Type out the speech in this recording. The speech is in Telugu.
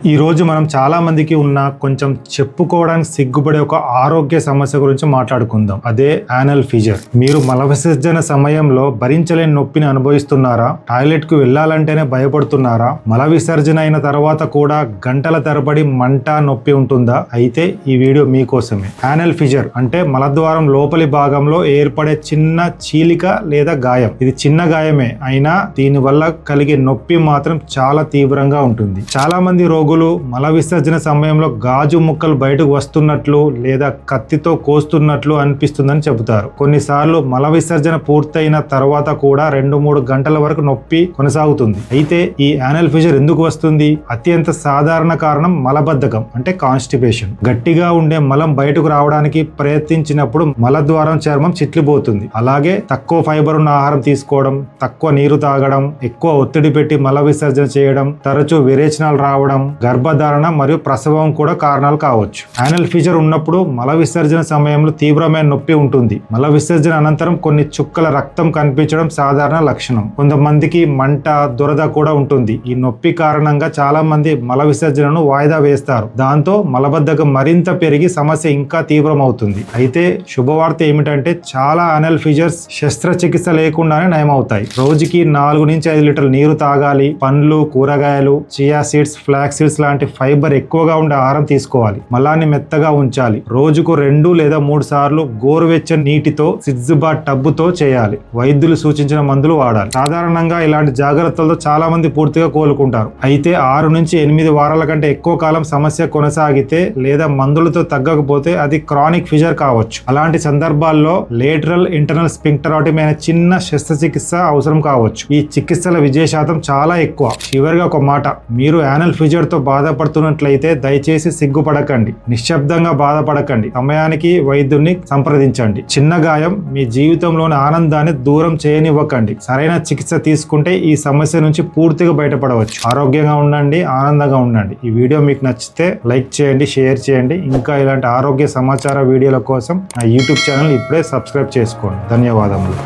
ఈ రోజు మనం చాలా మందికి ఉన్న కొంచెం చెప్పుకోవడానికి సిగ్గుపడే ఒక ఆరోగ్య సమస్య గురించి మాట్లాడుకుందాం. అదే యానల్ ఫీజర్. మీరు మల విసర్జన సమయంలో భరించలేని నొప్పిని అనుభవిస్తున్నారా? టాయిలెట్ కు వెళ్లాలంటేనే భయపడుతున్నారా? మల విసర్జన అయిన తర్వాత కూడా గంటల తరబడి మంట, నొప్పి ఉంటుందా? అయితే ఈ వీడియో మీకోసమే. యానల్ ఫీజర్ అంటే మలద్వారం లోపలి భాగంలో ఏర్పడే చిన్న చీలిక లేదా గాయం. ఇది చిన్న గాయమే అయినా దీని వల్ల కలిగే నొప్పి మాత్రం చాలా తీవ్రంగా ఉంటుంది. చాలా మంది రోగులు మల విసర్జన సమయంలో గాజు ముక్కలు బయటకు వస్తున్నట్లు లేదా కత్తితో కోస్తున్నట్లు అనిపిస్తుందని చెబుతారు. కొన్నిసార్లు మల విసర్జన పూర్తయిన తర్వాత కూడా 2-3 గంటల వరకు నొప్పి కొనసాగుతుంది. అయితే ఈ యానల్ ఫీజర్ ఎందుకు వస్తుంది? అత్యంత సాధారణ కారణం మలబద్ధకం అంటే కాన్స్టిపేషన్. గట్టిగా ఉండే మలం బయటకు రావడానికి ప్రయత్నించినప్పుడు మలద్వారం చర్మం చిట్లిపోతుంది. అలాగే తక్కువ ఫైబర్ ఉన్న ఆహారం తీసుకోవడం, తక్కువ నీరు తాగడం, ఎక్కువ ఒత్తిడి పెట్టి మల విసర్జన చేయడం, తరచూ విరేచనాలు రావడం, గర్భధారణ మరియు ప్రసవం కూడా కారణాలు కావచ్చు. యానల్ ఫీజర్ ఉన్నప్పుడు మల విసర్జన సమయంలో తీవ్రమైన నొప్పి ఉంటుంది. మల విసర్జన అనంతరం కొన్ని చుక్కల రక్తం కనిపించడం సాధారణ లక్షణం. కొంతమందికి మంట, దురద కూడా ఉంటుంది. ఈ నొప్పి కారణంగా చాలా మంది మల విసర్జనను వాయిదా వేస్తారు. దాంతో మలబద్ధకం మరింత పెరిగి సమస్య ఇంకా తీవ్రమవుతుంది. అయితే శుభవార్త ఏమిటంటే చాలా యానల్ ఫీజర్స్ శస్త్రచికిత్స లేకుండానే నయమవుతాయి. రోజుకి 4-5 లీటర్ల నీరు తాగాలి. పండ్లు, కూరగాయలు, చియా సీడ్స్, ఫ్లాక్స్ సీడ్స్ లాంటి ఫైబర్ ఎక్కువగా ఉండే ఆహారం తీసుకోవాలి. మలాన్ని మెత్తగా ఉంచాలి. రోజుకు 2 లేదా 3 సార్లు గోరువెచ్చని నీటితో సిడ్జ్బా టబ్బుతో చేయాలి. వైద్యులు సూచించిన మందులు వాడాలి. సాధారణంగా ఇలాంటి జాగ్రత్తలతో చాలా మంది పూర్తిగా కోలుకుంటారు. అయితే 6 నుంచి 8 వారాల కంటే ఎక్కువ కాలం సమస్య కొనసాగితే లేదా మందులతో తగ్గకపోతే అది క్రానిక్ ఫీజర్ కావచ్చు. అలాంటి సందర్భాల్లో లేటరల్ ఇంటర్నల్ స్పింక్టరాటమీ అనే చిన్న శస్త్రచికిత్స అవసరం కావచ్చు. ఈ చికిత్సల విజయ శాతం చాలా ఎక్కువ. చివరిగా ఒక మాట, మీరు యానల్ ఫీజర్ తో బాధపడుతున్నట్లయితే దయచేసి సిగ్గుపడకండి, నిశ్శబ్దంగా బాధపడకండి. సమయానికి వైద్యుడిని సంప్రదించండి. చిన్న గాయం మీ జీవితంలోని ఆనందాన్ని దూరం చేయనివ్వకండి. సరైన చికిత్స తీసుకుంటే ఈ సమస్య నుంచి పూర్తిగా బయటపడవచ్చు. ఆరోగ్యంగా ఉండండి, ఆనందంగా ఉండండి. ఈ వీడియో మీకు నచ్చితే లైక్ చేయండి, షేర్ చేయండి. ఇంకా ఇలాంటి ఆరోగ్య సమాచార వీడియోల కోసం నా యూట్యూబ్ ఛానల్ ఇప్పుడే సబ్స్క్రైబ్ చేసుకోండి. ధన్యవాదములు.